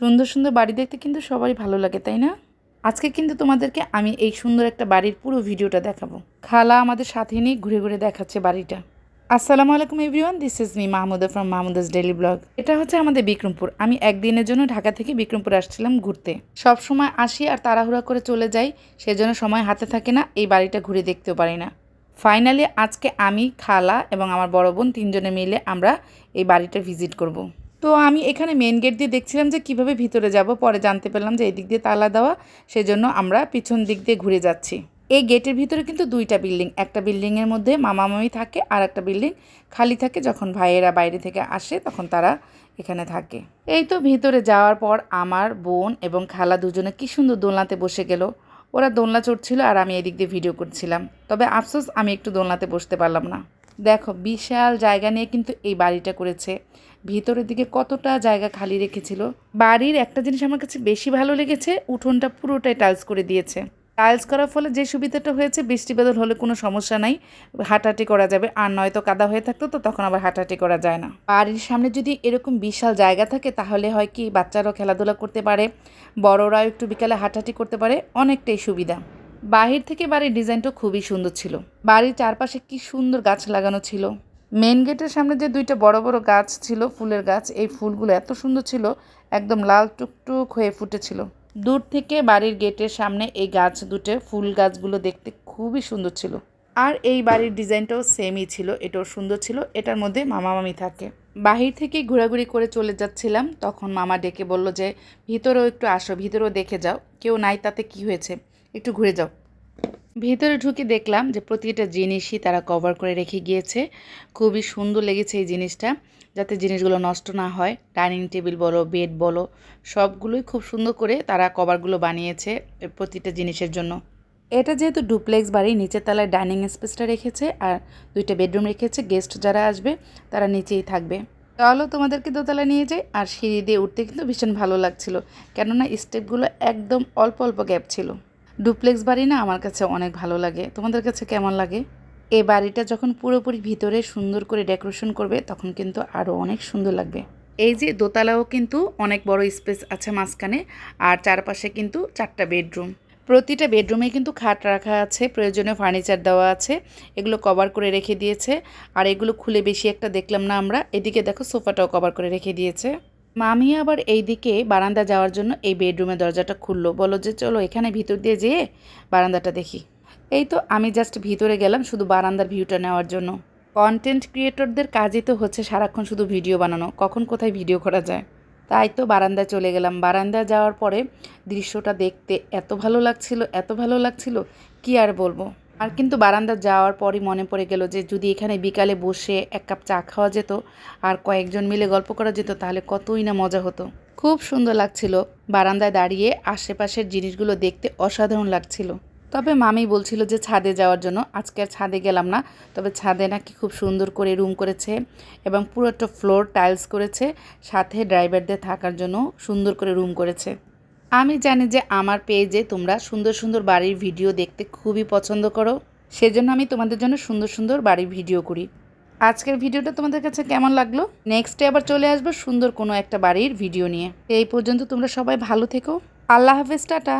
সুন্দর সুন্দর বাড়ি দেখতে কিন্তু সবারই ভালো লাগে, তাই না? আজকে কিন্তু তোমাদেরকে আমি এই সুন্দর একটা বাড়ির পুরো ভিডিওটা দেখাবো। খালা আমাদের সাথে নিয়ে ঘুরে ঘুরে দেখাচ্ছে বাড়িটা। আসসালামু আলাইকুম everyone, this is me Mahmuda from Mahmuda's daily blog. এটা হচ্ছে আমাদের বিক্রমপুর। আমি একদিনের জন্য ঢাকা থেকে বিক্রমপুর আসছিলাম ঘুরতে। সব সময় আসি আর তাড়াহুড়া করে চলে যাই, সেজন্য সময় হাতে থাকে না, এই বাড়িটা ঘুরে দেখতেও পারি না। ফাইনালি আজকে আমি, খালা এবং আমার বড় বোন তিনজনে মিলে আমরা এই বাড়িটা ভিজিট করব। তো আমি এখানে মেন গেট দিয়ে দেখছিলাম যে কিভাবে ভিতরে যাব, পরে জানতে পারলাম যে এই দিক দিয়ে তালা দেওয়া, সেজন্য আমরা পিছন দিক দিয়ে ঘুরে যাচ্ছি। এই গেটের ভিতরে কিন্তু দুইটা বিল্ডিং, একটা বিল্ডিংয়ের মধ্যে মামা মামি থাকে আর একটা বিল্ডিং খালি থাকে, যখন ভাইয়েরা বাইরে থেকে আসে তখন তারা এখানে থাকে। এই তো ভিতরে যাওয়ার পর আমার বোন এবং খালা দুজনে কি সুন্দর দোলনাতে বসে গেল। ওরা দোলনা চড়ছিল আর আমি এদিক দিয়ে ভিডিও করছিলাম। তবে আফসোস আমি একটু দোলনাতে বসতে পারলাম না। দেখো বিশাল জায়গা নিয়ে কিন্তু এই বাড়িটা করেছে। ভিতরের দিকে কতটা জায়গা খালি রেখেছিল। বাড়ির একটা জিনিস আমার কাছে বেশি ভালো লেগেছে, উঠোনটা পুরোটাই টাইলস করে দিয়েছে। টাইলস করার ফলে যে সুবিধাটা হয়েছে, বৃষ্টি বাদল হলে কোনো সমস্যা নাই, হাঁটাহাঁটি করা যাবে। আর নয়তো কাদা হয়ে থাকতো তো তখন আবার হাঁটাহাঁটি করা যায় না। বাড়ির সামনে যদি এরকম বিশাল জায়গা থাকে তাহলে হয় কি বাচ্চারাও খেলাধুলা করতে পারে, বড়রাও একটু বিকালে হাঁটাহাঁটি করতে পারে, অনেকটাই সুবিধা। বাহির থেকে বাড়ির ডিজাইনটা খুবই সুন্দর ছিল। বাড়ির চারপাশে কি সুন্দর গাছ লাগানো ছিল। মেন গেটের সামনে যে দুইটা বড় বড় গাছ ছিল, ফুলের গাছ, এই ফুলগুলো এত সুন্দর ছিল, একদম লাল টুকটুক হয়ে ফুটেছিল। দূর থেকে বাড়ির গেটের সামনে এই গাছ দুটো, ফুল গাছগুলো দেখতে খুবই সুন্দর ছিল। আর এই বাড়ির ডিজাইনটাও সেমই ছিল, এটাও সুন্দর ছিল। এটার মধ্যে মামা মামি থাকে। বাহির থেকে ঘোরাঘুরি করে চলে যাচ্ছিলাম, তখন মামা ডেকে বলল যে ভিতরেও একটু আসো, ভিতরেও দেখে যাও, কেউ নাই তাতে কি হয়েছে, একটু ঘুরে যাও। ভিতরে ঢুকে দেখলাম যে প্রতিটা জিনিসই তারা কভার করে রেখে গিয়েছে। খুবই সুন্দর লেগেছে এই জিনিসটা, যাতে জিনিসগুলো নষ্ট না হয়। ডাইনিং টেবিল বলো, বেড বলো, সবগুলোই খুব সুন্দর করে তারা কভারগুলো বানিয়েছে প্রতিটা জিনিসের জন্য। এটা যেহেতু ডুপ্লেক্স বাড়ি, নিচের তলায় ডাইনিং স্পেসটা রেখেছে আর দুইটা বেডরুম রেখেছে। গেস্ট যারা আসবে তারা নিচেই থাকবে। তাহলে তোমাদেরকে দোতলা নিয়ে যাই। আর সিঁড়ি দিয়ে উঠতে কিন্তু ভীষণ ভালো লাগছিল, কেননা স্টেপগুলো একদম অল্প অল্প গ্যাপ ছিল। ডুপ্লেক্স বাড়ি না আমার কাছে অনেক ভালো লাগে। তোমাদের কাছে কেমন লাগে? এই বাড়িটা যখন পুরোপুরি ভিতরে সুন্দর করে ডেকোরেশন করবে তখন কিন্তু আরও অনেক সুন্দর লাগবে। এই যে দোতলাও কিন্তু অনেক বড় স্পেস আছে মাঝখানে, আর চারপাশে কিন্তু 4টা বেডরুম। প্রতিটা বেডরুমে কিন্তু খাট রাখা আছে, প্রয়োজনীয় ফার্নিচার দেওয়া আছে, এগুলো কভার করে রেখে দিয়েছে। আর এগুলো খুলে বেশি একটা দেখলাম না আমরা। এদিকে দেখো সোফাটাও কভার করে রেখে দিয়েছে। মামি আবার এইদিকে বারান্দা যাওয়ার জন্য এই বেডরুমের দরজাটা খুললো, বলো যে চলো এখানে ভিতর দিয়ে যেয়ে বারান্দাটা দেখি। এই তো আমি জাস্ট ভিতরে গেলাম শুধু বারান্দার ভিউটা নেওয়ার জন্য। কন্টেন্ট ক্রিয়েটরদের কাজই তো হচ্ছে সারাক্ষণ শুধু ভিডিও বানানো, কখন কোথায় ভিডিও করা যায়। তাই তো বারান্দায় চলে গেলাম। বারান্দায় যাওয়ার পরে দৃশ্যটা দেখতে এত ভালো লাগছিল, এত ভালো লাগছিল, কি আর বলবো। আর কিন্তু বারান্দা যাওয়ার পরই মনে পড়ে গেল যে যদি এখানে বিকালে বসে এক কাপ চা খাওয়া যেত আর কয়েকজন মিলে গল্প করা যেত তাহলে কতই না মজা হতো। খুব সুন্দর লাগছিল বারান্দায় দাঁড়িয়ে, আশেপাশের জিনিসগুলো দেখতে অসাধারণ লাগছিল। তবে মামি বলছিল যে ছাদে যাওয়ার জন্য, আজকে আর ছাদে গেলাম না। তবে ছাদে নাকি খুব সুন্দর করে রুম করেছে এবং পুরোটা ফ্লোর টাইলস করেছে, সাথে ড্রাইভারদের থাকার জন্য সুন্দর করে রুম করেছে। আমি জানি যে আমার পেজে তোমরা সুন্দর সুন্দর বাড়ির ভিডিও দেখতে খুবই পছন্দ করো, সেজন্য আমি তোমাদের জন্য সুন্দর সুন্দর বাড়ির ভিডিও করি। আজকের ভিডিওটা তোমাদের কাছে কেমন লাগলো? নেক্সটে আবার চলে আসবো সুন্দর কোনো একটা বাড়ির ভিডিও নিয়ে। এই পর্যন্ত তোমরা সবাই ভালো থেকো। আল্লাহ হাফেজ, টাটা।